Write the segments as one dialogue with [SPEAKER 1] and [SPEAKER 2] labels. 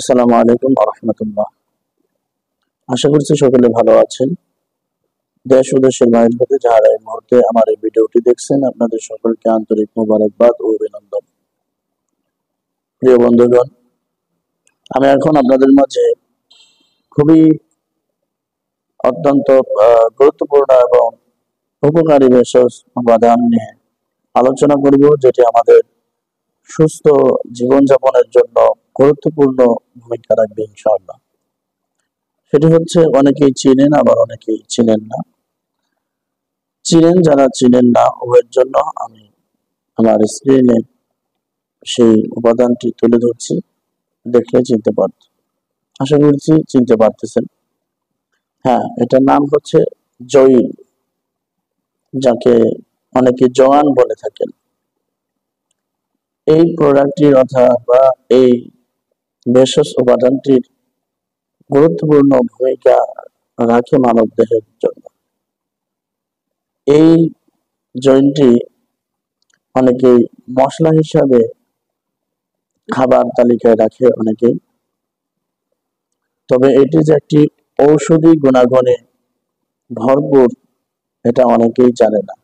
[SPEAKER 1] আসসালামু আলাইকুম ওয়া রাহমাতুল্লাহ। আশা করছি সকলে ভালো আছেন। দেশ ও দেশের বাইরে হতে যারা এই মুহূর্তে আমার এই ভিডিওটি দেখছেন, আপনাদের সকলকে আন্তরিক মোবারকবাদ ও অভিনন্দন। প্রিয় বন্ধুগণ, আমি এখন আপনাদের মাঝে খুবই অত্যন্ত গুরুত্বপূর্ণ এবং উপকারী ভেষজ উপাদান নিয়ে আলোচনা করব, যেটি আমাদের সুস্থ জীবনযাপনের জন্য গুরুত্বপূর্ণ ভূমিকা রাখবে ইনশাআল্লাহ। সেটি হচ্ছে অনেকেই চিনেন, আবার অনেকেই চিনেন না। যারা চিনেন না, উভয়ের জন্য আমি আমার স্ক্রিনে সেই উপাদানটি তুলে ধরছি, দেখলে চিনতে পারত। আশা করছি চিনতে পারতেছেন। হ্যাঁ, এটার নাম হচ্ছে জয়িল, যাকে অনেকে জওয়ান বলে থাকেন। এই প্রোডাক্টটির অথবা এই ভেষজ উপাদানটির গুরুত্বপূর্ণ ভূমিকা রাখে মানব দেহের জন্য। এই জয়েন্টটি অনেকেই মশলা হিসাবে খাবার তালিকায় রাখে অনেকেই, তবে এটি যে একটি ঔষধি গুণাগুণে ভরপুর, এটা অনেকেই জানে না।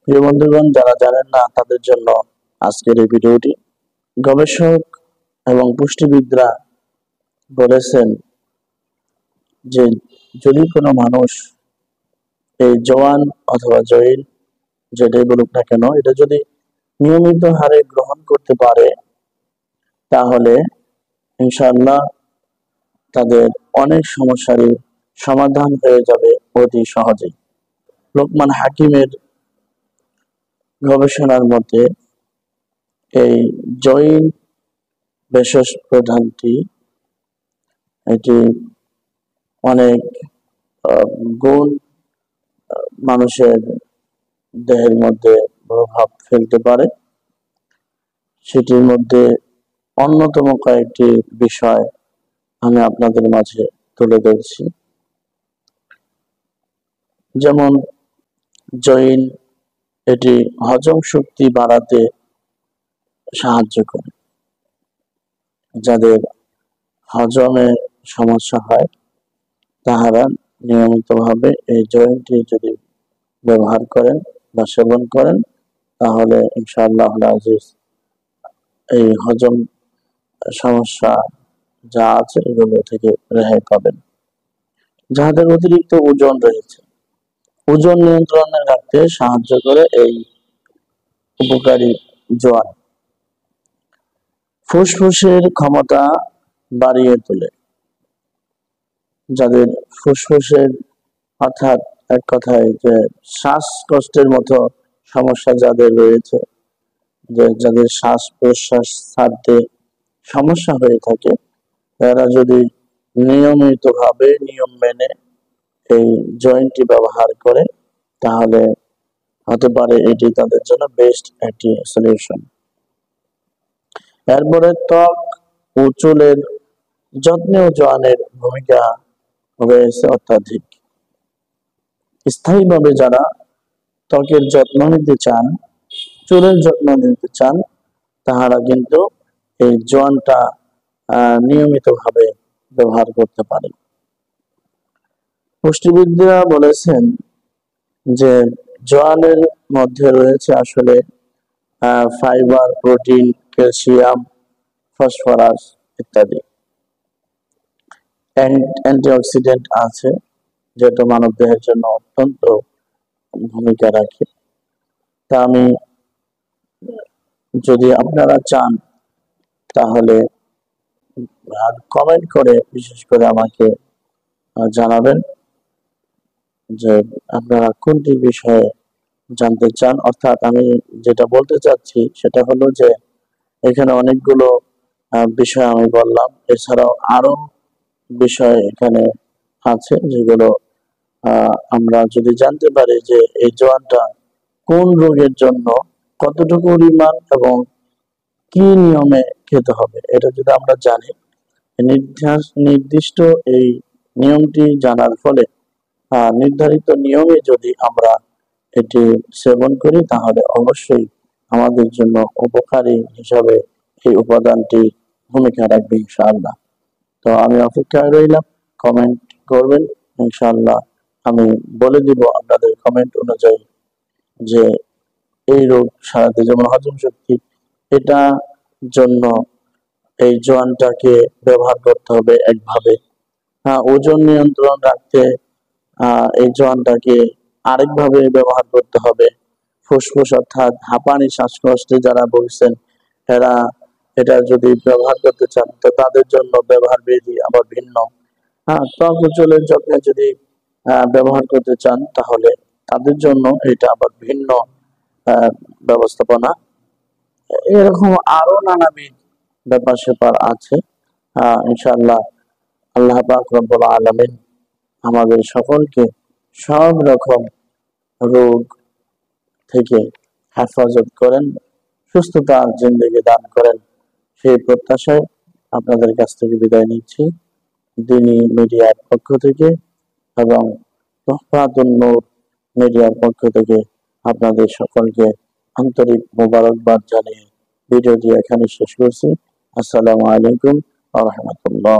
[SPEAKER 1] প্রিয় বন্ধুগণ, যারা জানেন না তাদের জন্য আজকের এই ভিডিওটি। গবেষক এবং পুষ্টিবিদরা বলেছেন যে যদি কোনো মানুষ এই জওয়ান অথবা জয়িল যেটাই বলুক না কেন, এটা যদি নিয়মিত হারে গ্রহণ করতে পারে, তাহলে ইনশাআল্লাহ তাদের অনেক সমস্যারই সমাধান হয়ে যাবে অতি সহজেই। লোকমান হাকিমের গবেষণার মতে এই জয়িল ভেষজ প্রধানটি এটি অনেক গুণ মানুষের দেহের মধ্যে প্রভাব ফেলতে পারে। সেটির মধ্যে অন্যতম কয়েকটি বিষয় আমি আপনাদের মাঝে তুলে ধরছি। যেমন জয়িল এটি হজম শক্তি বাড়াতে সাহায্য করে। যাদের হজমে সমস্যা হয় তাহারা নিয়মিতভাবে এই জয়িলটি যদি ব্যবহার করেন বা সেবন করেন, তাহলে ইনশাআল্লাহ আজিজ এই হজম সমস্যা যা আছে এগুলো থেকে রেহাই পাবেন। যাদের অতিরিক্ত ওজন রয়েছে, ওজন নিয়ন্ত্রণে রাখতে সাহায্য করে এই উপকারী জোয়ান। ফুসফুসের ক্ষমতা বাড়িয়ে তোলে। যাদের ফুসফুসের অর্থাৎ এক কথায় যে শ্বাসকষ্টের মতো সমস্যা যাদের রয়েছে, যে যাদের শ্বাস প্রশ্বাস ছাড়তে সমস্যা হয়ে থাকে, তারা যদি নিয়মিতভাবে নিয়ম মেনে এই জয়েন্টটি ব্যবহার করে, তাহলে হতে পারে এটি তাদের জন্য বেস্ট একটি সলিউশন। এরপরে ত্বক ও চুলের যত্নেও জোয়ানের ভূমিকা রয়েছে অত্যাধিক। স্থায়ীভাবে যারা ত্বকের যত্ন নিতে চান, চুলের যত্ন নিতে চান, তাহারা কিন্তু এই জোয়ানটা নিয়মিতভাবে ব্যবহার করতে পারেন। পুষ্টিবিদরা বলেছেন যে জোয়ানের মধ্যে রয়েছে আসলে ফাইবার, প্রোটিন, ক্যালসিয়াম, ফসফরাস ইত্যাদি অ্যান্টিঅক্সিডেন্ট আছে, যেটা মানব দেহের জন্য অত্যন্ত ভূমিকা রাখে। তা আমি, যদি আপনারা চান তাহলে কমেন্ট করে বিশেষ করে আমাকে জানাবেন যে আপনারা কোনটি বিষয়ে জানতে চান। অর্থাৎ আমি যেটা বলতে চাচ্ছি সেটা হলো যে এখানে অনেকগুলো বিষয় আমি বললাম, এছাড়াও আরো বিষয় এখানে আছে যেগুলো আমরা যদি জানতে পারি যে এই জোয়ানটা কোন রোগের জন্য কতটুকু পরিমাণ এবং কি নিয়মে খেতে হবে, এটা যদি আমরা জানি, নির্দিষ্ট এই নিয়মটি জানার ফলে নির্ধারিত নিয়মে যদি আমরা এটি সেবন করি, তাহলে অবশ্যই আমাদের জন্য উপকারী হিসাবে এই উপাদানটি ভূমিকা রাখবে ইনশাআল্লাহ। তো আমি অপেক্ষায় রইলাম, কমেন্ট করবেন ইনশাআল্লাহ। আমি বলে দিব আপনাদের কমেন্ট অনুযায়ী যে এই রোগ সারাতে, যেমন হজম শক্তি, এটা জন্য এই জোয়ানটাকে ব্যবহার করতে হবে একভাবে। হ্যাঁ, ওজন নিয়ন্ত্রণ রাখতে এই জোয়ানটাকে আরেকভাবে ব্যবহার করতে হবে। ফুসফুস অর্থাৎ হাঁপানি শ্বাসকষ্টে যারা ভুগছেন, এরা এটা যদি ব্যবহার করতে চান তো তাদের জন্য ব্যবহার বিধি আবার ভিন্ন। হ্যাঁ, ত্বক উজ্জ্বলের যত্নে যদি ব্যবহার করতে চান তাহলে তাদের জন্য এটা আবার ভিন্ন ব্যবস্থাপনা। এরকম আরো নানাবিধ ব্যাপার স্যাপার আছে। ইনশাআল্লাহ আল্লাহ পাক রব্বুল আলামিন আমাদের সকলকে সব রকম রোগ থেকে হেফাজত করেন, সুস্থতা জিন্দেগি দান করেন, সেই প্রত্যাশায় আপনাদের কাছ থেকে বিদায় নিচ্ছি দিনী মিডিয়ার পক্ষ থেকে এবং তোহফাতুন নূর মিডিয়ার পক্ষ থেকে। আপনাদের সকলকে আন্তরিক মোবারকবাদ জানিয়ে ভিডিওটি এখানে শেষ করছি। আসসালামু আলাইকুম ওয়া রাহমাতুল্লাহ।